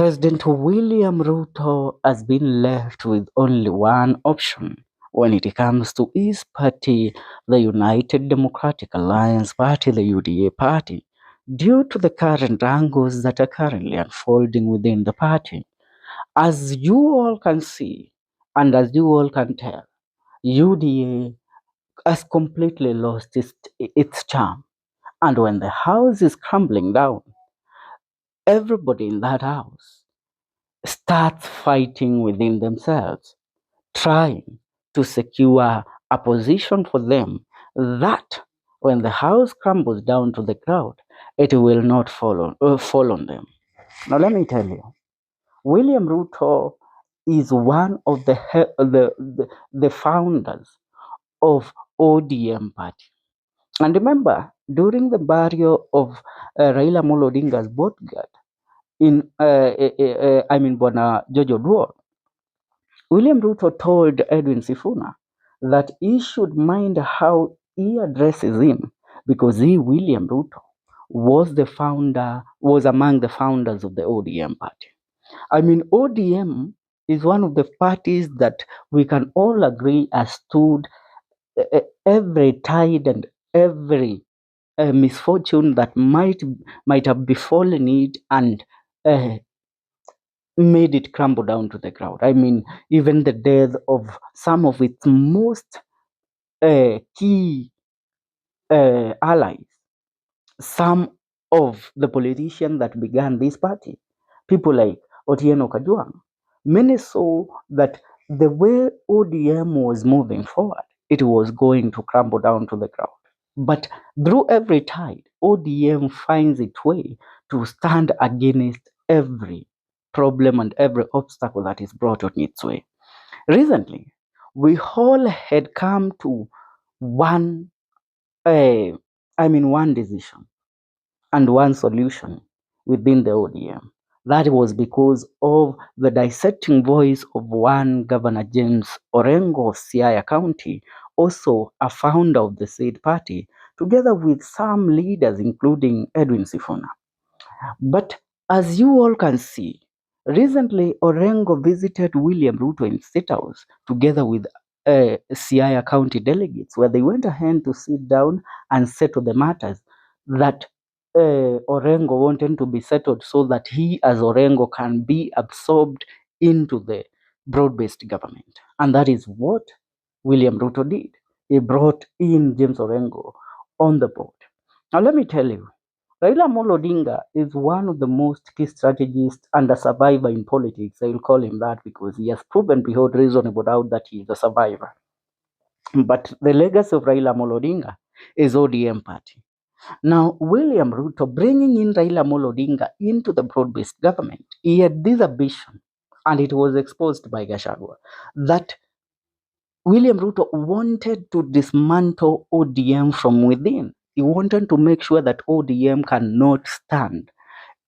President William Ruto has been left with only one option when it comes to his party, the United Democratic Alliance Party, the UDA party, due to the current angles that are currently unfolding within the party. As you all can see, and as you all can tell, UDA has completely lost its charm. And when the house is crumbling down, everybody in that house starts fighting within themselves, trying to secure a position for them that when the house crumbles down to the ground, it will not fall on them. Now, let me tell you, William Ruto is one of the founders of ODM party. And remember, during the burial of Raila Amolo Odinga's bodyguard Bwana Jojo Duor, William Ruto told Edwin Sifuna that he should mind how he addresses him because William Ruto, was among the founders of the ODM party. ODM is one of the parties that we can all agree has stood every tide and every misfortune that might have befallen it and uh, made it crumble down to the ground. Even the death of some of its most key allies, some of the politicians that began this party, people like Otieno Kajwang, many saw that the way ODM was moving forward, it was going to crumble down to the ground. But through every tide, ODM finds its way to stand against every problem and every obstacle that is brought on its way. Recently, we all had come to one, one decision and one solution within the ODM. That was because of the dissecting voice of one Governor James Orengo of Siaya County, also a founder of the said party, together with some leaders, including Edwin Sifuna. But as you all can see, recently Orengo visited William Ruto in State House together with Siaya County delegates, where they went ahead to sit down and settle the matters that Orengo wanted to be settled so that he, as Orengo, can be absorbed into the broad-based government. And that is what William Ruto did. He brought in James Orengo on the board. Now, let me tell you, Raila Amolo Odinga is one of the most key strategists and a survivor in politics. I will call him that because he has proven beyond reasonable doubt that he is a survivor. But the legacy of Raila Amolo Odinga is ODM party. Now, William Ruto bringing in Raila Amolo Odinga into the broad-based government, he had this ambition, and it was exposed by Gachagua, that William Ruto wanted to dismantle ODM from within. He wanted to make sure that ODM cannot stand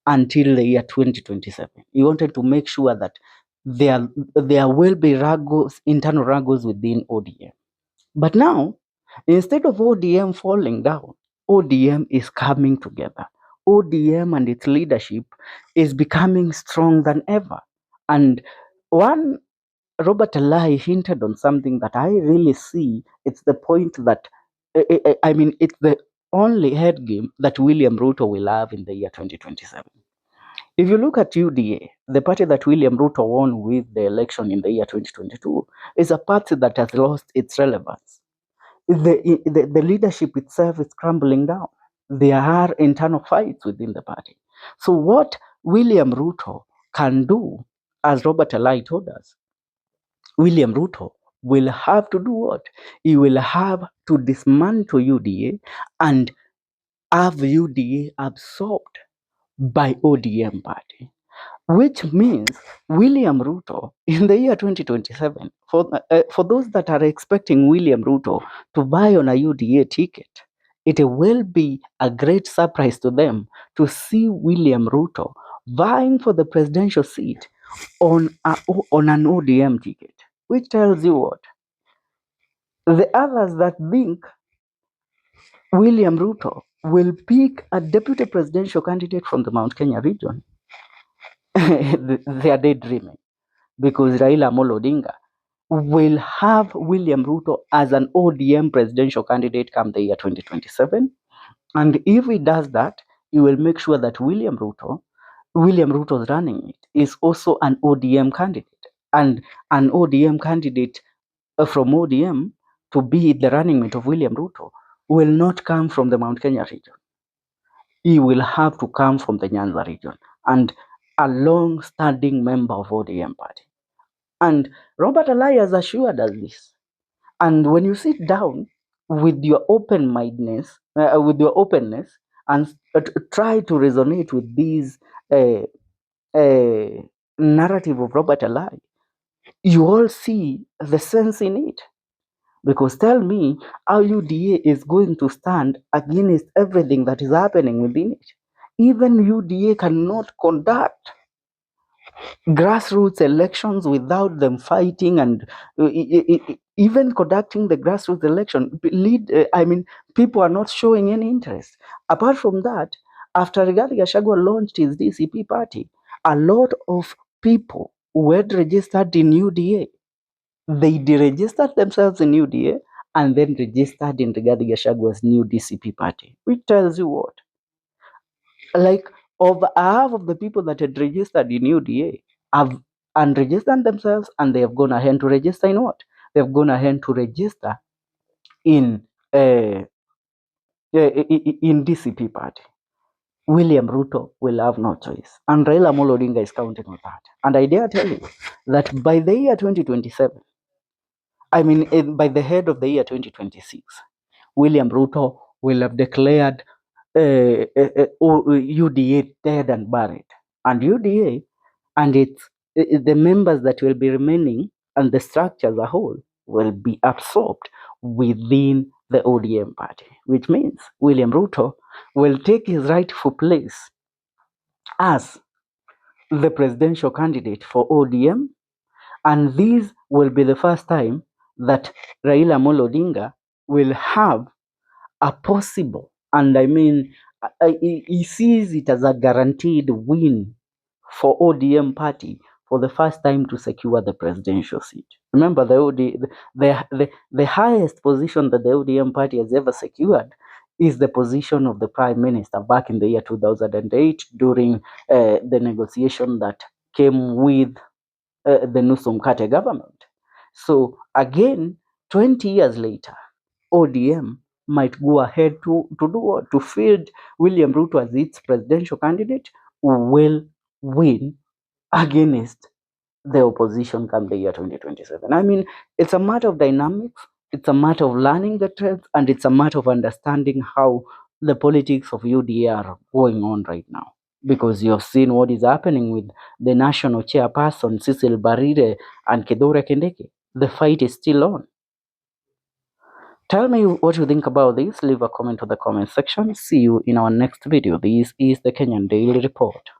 until the year 2027. He wanted to make sure that there will be internal struggles within ODM. But now, instead of ODM falling down, ODM is coming together. ODM and its leadership is becoming strong than ever. And one Robert Alai hinted on something that I really see. It's the point that, it's the only head game that William Ruto will have in the year 2027. If you look at UDA, the party that William Ruto won with the election in the year 2022, is a party that has lost its relevance. The leadership itself is crumbling down. There are internal fights within the party. So what William Ruto can do, as Robert Alai told us, William Ruto will have to do what? He will have to dismantle UDA and have UDA absorbed by ODM party, which means William Ruto in the year 2027, for those that are expecting William Ruto to buy on a UDA ticket, it will be a great surprise to them to see William Ruto vying for the presidential seat on an ODM ticket, which tells you what? The others that think William Ruto will pick a deputy presidential candidate from the Mount Kenya region, they are daydreaming, because Raila Amolo Odinga will have William Ruto as an ODM presidential candidate come the year 2027. And if he does that, he will make sure that William Ruto's running it, is also an ODM candidate. And an ODM candidate from ODM to be the running mate of William Ruto will not come from the Mount Kenya region. He will have to come from the Nyanza region and a long-standing member of ODM party. And Robert Alai has assured us this. And when you sit down with your openness, and try to resonate with this uh, narrative of Robert Alai, you all see the sense in it. Because tell me how UDA is going to stand against everything that is happening within it. Even UDA cannot conduct grassroots elections without them fighting, and even conducting the grassroots election, people are not showing any interest. Apart from that, after Rigathi Gachagua launched his DCP party, a lot of people who had registered in UDA, they deregistered themselves in UDA and then registered in Rigathi Gachagua's new DCP party, which tells you what? Like, over half of the people that had registered in UDA have unregistered themselves, and they have gone ahead to register in what? They've gone ahead to register in in DCP party. William Ruto will have no choice, and Raila Amolo Odinga is counting on that. And I dare tell you that by the year 2027, by the head of the year 2026, William Ruto will have declared UDA dead and buried. And UDA and the members that will be remaining and the structure as a whole will be absorbed within the ODM party, which means William Ruto will take his rightful place as the presidential candidate for ODM, and this will be the first time that Raila Amolo Odinga will have a possible, and he sees it as a guaranteed win for ODM party for the first time to secure the presidential seat. Remember, the highest position that the ODM party has ever secured is the position of the prime minister back in the year 2008 during the negotiation that came with the Nusum Kate government. So again, 20 years later, ODM might go ahead to do what? To field William Ruto as its presidential candidate who will win against the opposition come the year 2027. It's a matter of dynamics, it's a matter of learning the trends, and it's a matter of understanding how the politics of UDA are going on right now. Because you have seen what is happening with the national chairperson, Cecil Barire and Kedore Kendeke. The fight is still on. Tell me what you think about this. Leave a comment on the comment section. See you in our next video. This is the Kenyan Daily Report.